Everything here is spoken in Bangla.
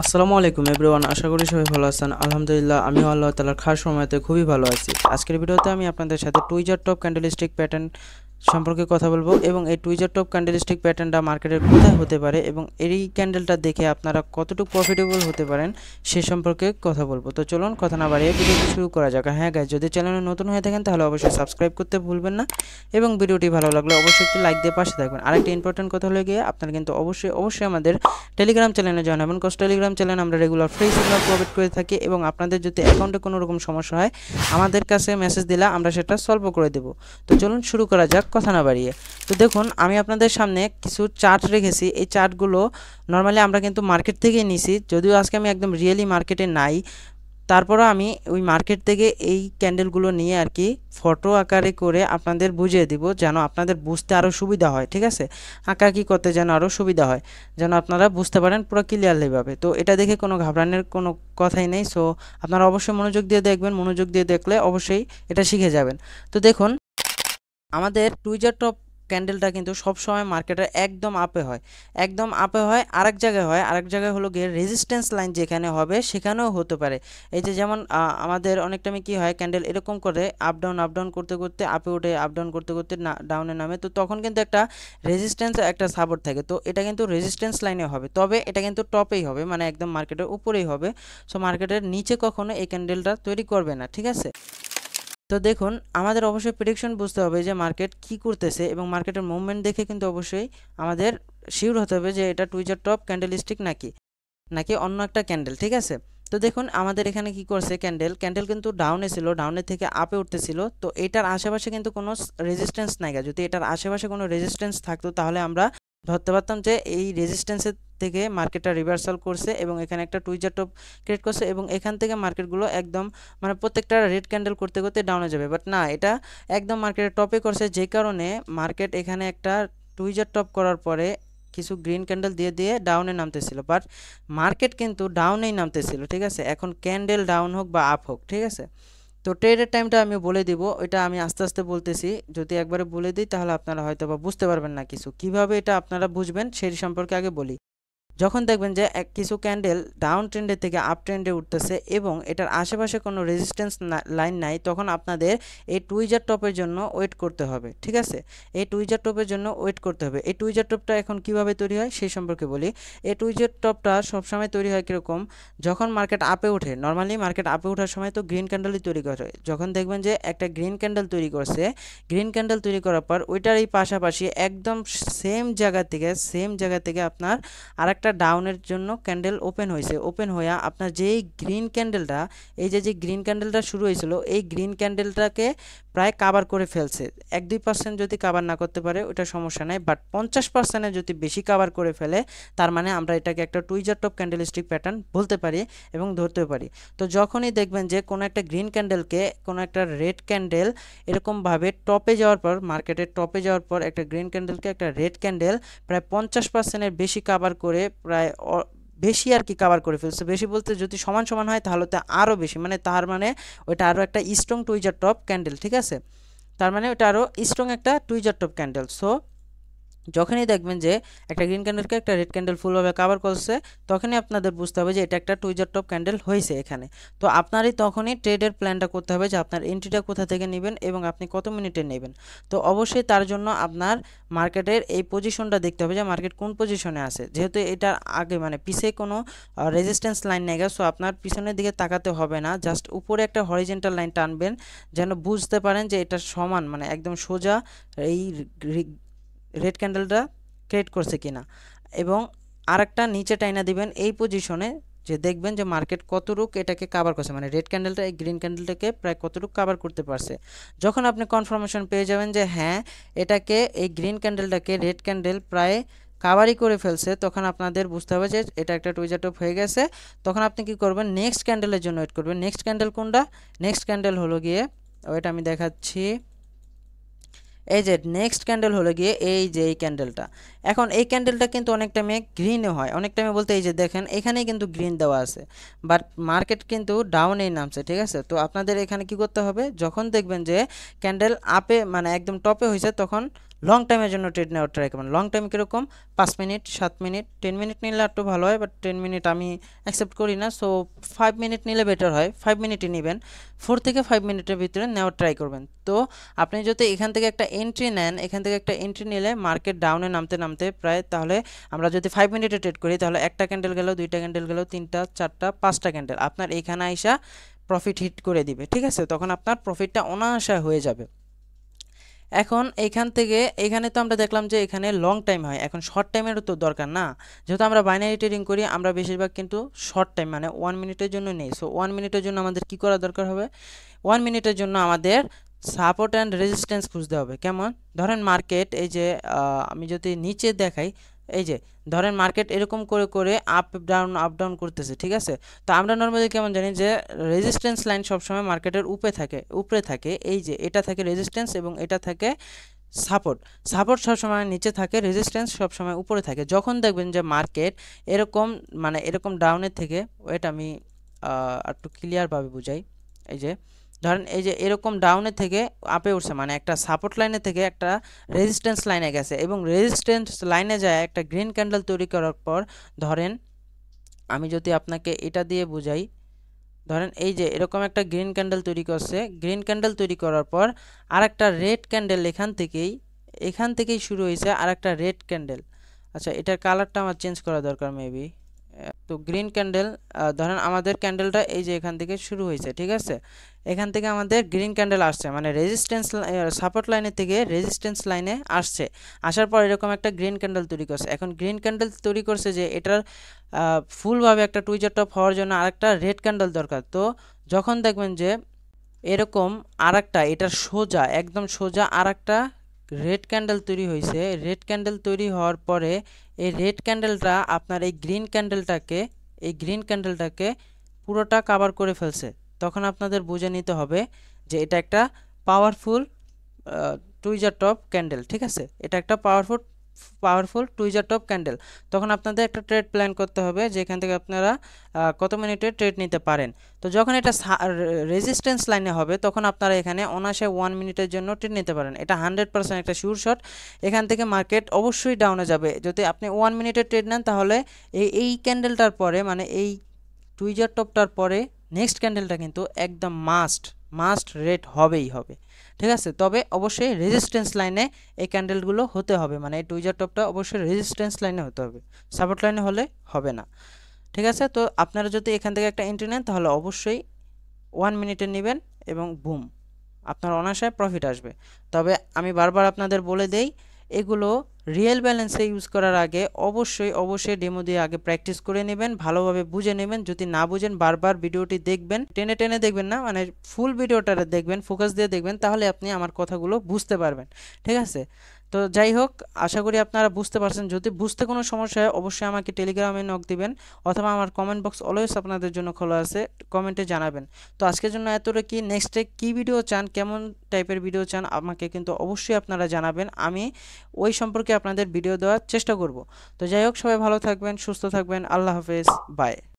আসসালামু আলাইকুম এভরিওয়ান, আশা করি সবাই ভালো আছেন। আলহামদুলিল্লাহ আমিও আল্লাহ তাআলার খাস সময়তে খুবই ভালো আছি। আজকের ভিডিওতে আমি আপনাদের সাথে টুইজার টপ ক্যান্ডেলস্টিক প্যাটার্ন সম্পর্কে কথা বলবো এবং এই টুইজার টপ ক্যান্ডেলস্টিক প্যাটার্নটা মার্কেটের কোথায় হতে পারে এবং এই ক্যান্ডেলটা দেখে আপনারা কতটুকু প্রফিটেবল হতে পারেন সে সম্পর্কে কথা বলবো। তো চলুন কথা না বাড়িয়ে ভিডিওটি শুরু করা যাক। হ্যাঁ গাইস, যদি চ্যানেলে নতুন হয়ে থাকেন তাহলে অবশ্যই সাবস্ক্রাইব করতে ভুলবেন না এবং ভিডিওটি ভালো লাগলে অবশ্যই একটি লাইক দিয়ে পাশে থাকবেন। আরেকটি ইম্পর্টেন্ট কথা হলো গিয়ে আপনারা কিন্তু অবশ্যই আমাদের টেলিগ্রাম চ্যানেলে জয়েন হবেন। কজ টেলিগ্রাম চ্যানেলে আমরা রেগুলার ফ্রি সিগন্যাল প্রোভাইড করে থাকি এবং আপনাদের যদি অ্যাকাউন্টে কোনো রকম সমস্যা হয় আমাদের কাছে মেসেজ দিলে আমরা সেটা সলভ করে দেব। তো চলুন শুরু করা যাক কথা না বাড়িয়ে। তো দেখুন, আমি আপনাদের সামনে কিছু চার্ট রেখেছি। এই চার্টগুলো নর্মালি আমরা কিন্তু মার্কেট থেকে নিছি, যদিও আজকে আমি একদম রিয়েলি মার্কেটে নাই, তারপরও আমি ওই মার্কেট থেকে এই ক্যান্ডেলগুলো নিয়ে আর কি ফটো আকারে করে আপনাদের বুঝিয়ে দিব, যেন আপনাদের বুঝতে আরও সুবিধা হয়। ঠিক আছে, আঁকাআঁকি করতে যেন আরও সুবিধা হয়, যেন আপনারা বুঝতে পারেন পুরো ক্লিয়ারলিভাবে। তো এটা দেখে কোনো ঘাবড়ানোর কোনো কথাই নেই। সো আপনারা অবশ্যই মনোযোগ দিয়ে দেখবেন, মনোযোগ দিয়ে দেখলে অবশ্যই এটা শিখে যাবেন। তো দেখুন, আমাদের টুইজার টপ ক্যান্ডেলটা কিন্তু সব সময় মার্কেটের একদম আপে হয়, একদম আপে হয়। আরেক জায়গায় হয়, আরেক জায়গায় হলো গিয়ে রেজিস্ট্যান্স লাইন যেখানে হবে সেখানেও হতে পারে। এই যে যেমন আমাদের অনেক টাইমে কী হয়, ক্যান্ডেল এরকম করে আপ ডাউন করতে করতে আপে উঠে, আপ ডাউন করতে করতে ডাউনে নামে, তো তখন কিন্তু একটা রেজিস্ট্যান্স একটা সাপোর্ট থাকে। তো এটা কিন্তু রেজিস্ট্যান্স লাইনে হবে, তবে এটা কিন্তু টপেই হবে, মানে একদম মার্কেটের উপরেই হবে। সো মার্কেটের নিচে কখনো এই ক্যান্ডেলটা তৈরি করবে না। ঠিক আছে, তো দেখুন, আমাদের অবশ্যই প্রেডিকশন বুঝতে হবে যে মার্কেট কি করতেছে এবং মার্কেটের মুভমেন্ট দেখে কিন্তু অবশ্যই আমাদের শিওর হতে হবে যে এটা টুইজার টপ ক্যান্ডেলস্টিক নাকি নাকি অন্য একটা ক্যান্ডেল। ঠিক আছে, তো দেখুন আমাদের এখানে কি করছে, ক্যান্ডেল কিন্তু ডাউনে ছিল, ডাউনের থেকে আপে উঠতেছিল। তো এটার আশেপাশে কিন্তু কোনো রেজিস্ট্যান্স নাই। যদি এটার আশেপাশে কোনো রেজিস্ট্যান্স থাকতো তাহলে আমরা ধরতে পারতাম যে এই রেজিস্ট্যান্সের থেকে মার্কেটটা রিভার্সাল করছে এবং এখানে একটা টুইজার টপ ক্রিয়েট করছে এবং এখান থেকে মার্কেটগুলো একদম মানে প্রত্যেকটা রেড ক্যান্ডেল করতে করতে ডাউনে যাবে। বাট না, এটা একদম মার্কেটের টপে করছে, যে কারণে মার্কেট এখানে একটা টুইজার টপ করার পরে কিছু গ্রিন ক্যান্ডেল দিয়ে দিয়ে ডাউনে নামতেছিল, বাট মার্কেট কিন্তু ডাউনেই নামতেছিল। ঠিক আছে, এখন ক্যান্ডেল ডাউন হোক বা আপ হোক, ঠিক আছে। তো ট্রেডের টাইমটা আমি বলে দিব, এটা আমি আস্তে আস্তে বলতেছি। যদি একবারে বলে দিই তাহলে আপনারা হয়তো বা বুঝতে পারবেন না কিছু। কিভাবে এটা আপনারা বুঝবেন সেই সম্পর্কে আগে বলি। যখন দেখবেন যে কিছু ক্যান্ডেল ডাউন ট্রেন্ডের থেকে আপ ট্রেন্ডে উঠতেছে এবং এটার আশেপাশে কোনো রেজিস্ট্যান্স লাইন নাই, তখন আপনাদের এই টুইজার টপের জন্য ওয়েট করতে হবে। ঠিক আছে, এই টুইজার টপের জন্য ওয়েট করতে হবে। এই টুইজার টপটা এখন কিভাবে তৈরি হয় সেই সম্পর্কে বলি। এই টুইজার টপটা সবসময় তৈরি হয় কীরকম, যখন মার্কেট আপে ওঠে। নর্মালি মার্কেট আপে ওঠার সময় তো গ্রিন ক্যান্ডেলই তৈরি করে। যখন দেখবেন যে একটা গ্রিন ক্যান্ডেল তৈরি করছে, গ্রিন ক্যান্ডেল তৈরি করার পর ওইটার এই পাশাপাশি একদম সেম জায়গা থেকে আপনার আরেকটা ডাউনের জন্য ক্যান্ডেল ওপেন হয়েছে। ওপেন হয়ে আপনার যেই গ্রিন ক্যান্ডেলটা, এই যে গ্রিন ক্যান্ডেলটা শুরু হয়েছিল, এই গ্রিন ক্যান্ডেলটাকে প্রায় কাভার করে ফেলছে। 1-2% যদি কাভার না করতে পারে ওটা সমস্যা নাই, বাট 50% যদি বেশি কাভার করে ফেলে তার মানে আমরা এটাকে একটা টুইজার টপ ক্যান্ডেলস্টিক প্যাটার্ন বলতে পারি এবং ধরতে পারি। তো যখনই দেখবেন যে কোনো একটা গ্রিন ক্যান্ডেলকে কোনো একটা রেড ক্যান্ডেল এরকমভাবে টপে যাওয়ার পর, মার্কেটের টপে যাওয়ার পর একটা গ্রিন ক্যান্ডেলকে একটা রেড ক্যান্ডেল প্রায় 50%-এর বেশি কাভার করে, প্রায় বেশি আর কি কাভার করে ফেলছে। বেশি বলতে যদি সমান সমান হয় তাহলে তো আরও বেশি, মানে তার মানে ওইটা আরও একটা স্ট্রং টুইজার টপ ক্যান্ডেল। ঠিক আছে, তার মানে ওটা আরও স্ট্রং একটা টুইজার টপ ক্যান্ডেল। সো যখনই দেখবেন যে একটা গ্রিন ক্যান্ডেলকে একটা রেড ক্যান্ডেল ফুলভাবে কাভার করছে, তখনই আপনাদের বুঝতে হবে যে এটা একটা টুইজার টপ ক্যান্ডেল হয়েছে এখানে। তো আপনারই তখনই ট্রেডের প্ল্যানটা করতে হবে যে আপনার এন্ট্রিটা কোথা থেকে নেবেন এবং আপনি কত মিনিটে নেবেন। তো অবশ্যই তার জন্য আপনার মার্কেটের এই পজিশনটা দেখতে হবে যে মার্কেট কোন পজিশনে আছে। যেহেতু এটার আগে মানে পিছে কোনো রেজিস্ট্যান্স লাইন নেই, সো আপনার পিছনের দিকে তাকাতে হবে না, জাস্ট উপরে একটা হরিজেন্টাল লাইন টানবেন যেন বুঝতে পারেন যে এটা সমান, মানে একদম সোজা এই রেড ক্যান্ডেলটা ক্রিয়েট করছে কিনা, এবং আরেকটা নিচে টাইনা দিবেন এই পজিশনে, যে দেখবেন যে মার্কেট কতটুক এটাকে কাভার করছে, মানে রেড ক্যান্ডেলটা এই গ্রিন ক্যান্ডেলটাকে প্রায় কতটুক কাভার করতে পারছে। যখন আপনি কনফার্মেশন পেয়ে যাবেন যে হ্যাঁ এটাকে, এই গ্রিন ক্যান্ডেলটাকে রেড ক্যান্ডেল প্রায় কাভারই করে ফেলছে, তখন আপনাদের বুঝতে হবে যে এটা একটা টুইজার টপ হয়ে গেছে। তখন আপনি কি করবেন, নেক্সট ক্যান্ডেলের জন্য ওয়েট করবেন। নেক্সট ক্যান্ডেল কোনটা, নেক্সট ক্যান্ডেল হলো গিয়ে ওইটা আমি দেখাচ্ছি। এই যে নেক্সট ক্যান্ডেল হলো গিয়ে এই যে এই ক্যান্ডেলটা, এখন এই ক্যান্ডেলটা কিন্তু অনেক টাইমে গ্রিনও হয়, অনেক টাইমে বলতে এই যে দেখেন এখানেই কিন্তু গ্রিন দেওয়া আছে, বাট মার্কেট কিন্তু ডাউনেই নামছে, ঠিক আছে। তো আপনাদের এখানে কি করতে হবে, যখন দেখবেন যে ক্যান্ডেল আপে মানে একদম টপে হয়েছে তখন লং টাইমের জন্য ট্রেড নেওয়ার ট্রাই করবেন। লং টাইম কীরকম, 5 মিনিট, 7 মিনিট, 10 মিনিট নিলে একটু ভালো হয়, বাট 10 মিনিট আমি অ্যাকসেপ্ট করি না। সো 5 মিনিট নিলে বেটার হয়, 5 মিনিটই নেবেন। 4 থেকে 5 মিনিটের ভিতরে নেওয়ার ট্রাই করবেন। তো আপনি যদি এখান থেকে একটা এন্ট্রি নেন, এখান থেকে একটা এন্ট্রি নিলে মার্কেট ডাউনে নামতে নামতে প্রায়, তাহলে আমরা যদি 5 মিনিটে ট্রেড করি তাহলে একটা ক্যান্ডেল গেল, দুইটা ক্যান্ডেল গেল, তিনটা, চারটা, পাঁচটা ক্যান্ডেল আপনার এইখানে আইসা প্রফিট হিট করে দিবে, ঠিক আছে। তখন আপনার প্রফিটটা অনায়াসে হয়ে যাবে। এখন এইখান থেকে এখানে তো আমরা দেখলাম যে এখানে লং টাইম হয়, এখন শর্ট টাইমেরও তো দরকার না, যেহেতু আমরা বাইনারি ট্রেডিং করি আমরা বেশিরভাগ কিন্তু শর্ট টাইম মানে 1 মিনিটের জন্য নেই। সো 1 মিনিটের জন্য আমাদের কি করা দরকার হবে, 1 মিনিটের জন্য আমাদের সাপোর্ট অ্যান্ড রেজিস্ট্যান্স খুঁজতে হবে। কেমন, ধরেন মার্কেট এই যে আমি যদি নিচে দেখাই, এই যে ধরেন মার্কেট এরকম করে করে আপ ডাউন করতেছে, ঠিক আছে। তো আমরা নর্মালি কেমন জানি যে রেজিস্ট্যান্স লাইন সবসময় মার্কেটের উপরে থাকে, এই যে এটা থাকে রেজিস্ট্যান্স এবং এটা থাকে সাপোর্ট। সাপোর্ট সবসময় নিচে থাকে, রেজিস্ট্যান্স সবসময় উপরে থাকে। যখন দেখবেন যে মার্কেট এরকম মানে এরকম ডাউনের থেকে, ওয়েট আমি একটু ক্লিয়ারভাবে বুঝাই, এই যে ধরেন এই যে এরকম ডাউনের থেকে আপে উঠছে, মানে একটা সাপোর্ট লাইনে থেকে একটা রেজিস্ট্যান্স লাইনে গেছে এবং রেজিস্ট্যান্স লাইনে যায় একটা গ্রিন ক্যান্ডেল তৈরি করার পর, ধরেন আমি যদি আপনাকে এটা দিয়ে বুঝাই, ধরেন এই যে এরকম একটা গ্রিন ক্যান্ডেল তৈরি করছে, গ্রিন ক্যান্ডেল তৈরি করার পর আর একটা রেড ক্যান্ডেল এখান থেকেই শুরু হয়েছে আর একটা রেড ক্যান্ডেল। আচ্ছা, এটার কালারটা আমার চেঞ্জ করা দরকার মেবি। তো গ্রিন ক্যান্ডেল, ধরেন আমাদের ক্যান্ডেলটা এই যে এখান থেকে শুরু হয়েছে, ঠিক আছে। এখান থেকে আমাদের গ্রিন ক্যান্ডেল আসছে, মানে রেজিস্ট্যান্স সাপোর্ট লাইনের থেকে রেজিস্ট্যান্স লাইনে আসছে, আসার পর এরকম একটা গ্রিন ক্যান্ডেল তৈরি করছে। এখন গ্রিন ক্যান্ডেল তৈরি করছে যে এটার ফুলভাবে একটা টুইজার টপ হওয়ার জন্য আরেকটা রেড ক্যান্ডেল দরকার। তো যখন দেখবেন যে এরকম আরেকটা এটার সোজা একদম সোজা আরেকটা রেড ক্যান্ডেল তৈরি হয়েছে, রেড ক্যান্ডেল তৈরি হওয়ার পরে এই রেড ক্যান্ডেলটা আপনার এই গ্রিন ক্যান্ডেলটাকে পুরোটা কাভার করে ফেলছে। তখন আপনাদের বুঝে নিতে হবে যে এটা একটা পাওয়ারফুল টুইজার টপ ক্যান্ডেল, ঠিক আছে। এটা একটা পাওয়ারফুল টুইজার টপ ক্যান্ডেল। তখন আপনাদের একটা ট্রেড প্ল্যান করতে হবে যে এখান থেকে আপনারা কত মিনিটে ট্রেড নিতে পারেন। তো যখন এটা রেজিস্ট্যান্স লাইনে হবে তখন আপনারা এখানে অনায়াসে 1 মিনিটের জন্য ট্রেড নিতে পারেন। এটা 100% একটা শিওর শট। এখান থেকে মার্কেট অবশ্যই ডাউনে যাবে। যদি আপনি 1 মিনিটের ট্রেড নেন তাহলে এই ক্যান্ডেলটার পরে মানে এই টুইজার টপটার পরে নেক্সট ক্যান্ডেলটা কিন্তু একদম মাস্ট রেড হবেই হবে, ঠিক আছে। তবে অবশ্যই রেজিস্ট্যান্স লাইনে এই ক্যান্ডেলগুলো হতে হবে, মানে এই টুইজার টপটা অবশ্যই রেজিস্ট্যান্স লাইনে হতে হবে, সাপোর্ট লাইনে হলে হবে না, ঠিক আছে। তো আপনারা যদি এখান থেকে একটা এন্ট্রি নেন তাহলে অবশ্যই 1 মিনিটে নেবেন এবং বুম আপনার অনায়াসে প্রফিট আসবে। তবে আমি বারবার আপনাদের বলে দেই, এগুলো রিয়েল ব্যালেন্সে ইউজ করার আগে অবশ্যই ডেমো দিয়ে আগে প্র্যাকটিস করে নেবেন, ভালোভাবে বুঝে নেবেন। যদি না বুঝেন বারবার ভিডিওটি দেখবেন, টেনে টেনে দেখবেন না, মানে ফুল ভিডিওটা দেখবেন, ফোকাস দিয়ে দেখবেন, তাহলে আপনি আমার কথাগুলো বুঝতে পারবেন, ঠিক আছে। তো যাই হোক, আশা করি আপনারা বুঝতে পারছেন। যদি বুঝতে কোনো সমস্যা হয় অবশ্যই আমাকে টেলিগ্রামে নক দিবেন অথবা আমার কমেন্ট বক্স অলওয়েজ আপনাদের জন্য খোলা আছে, কমেন্টে জানাবেন। তো আজকের জন্য এতটা কি, নেক্সটে কী ভিডিও চান, কেমন টাইপের ভিডিও চান আমাকে কিন্তু অবশ্যই আপনারা জানাবেন, আমি ওই সম্পর্কে আপনাদের ভিডিও দেওয়ার চেষ্টা করব। তো যাই হোক, সবাই ভালো থাকবেন, সুস্থ থাকবেন, আল্লাহ হাফেজ, বাই।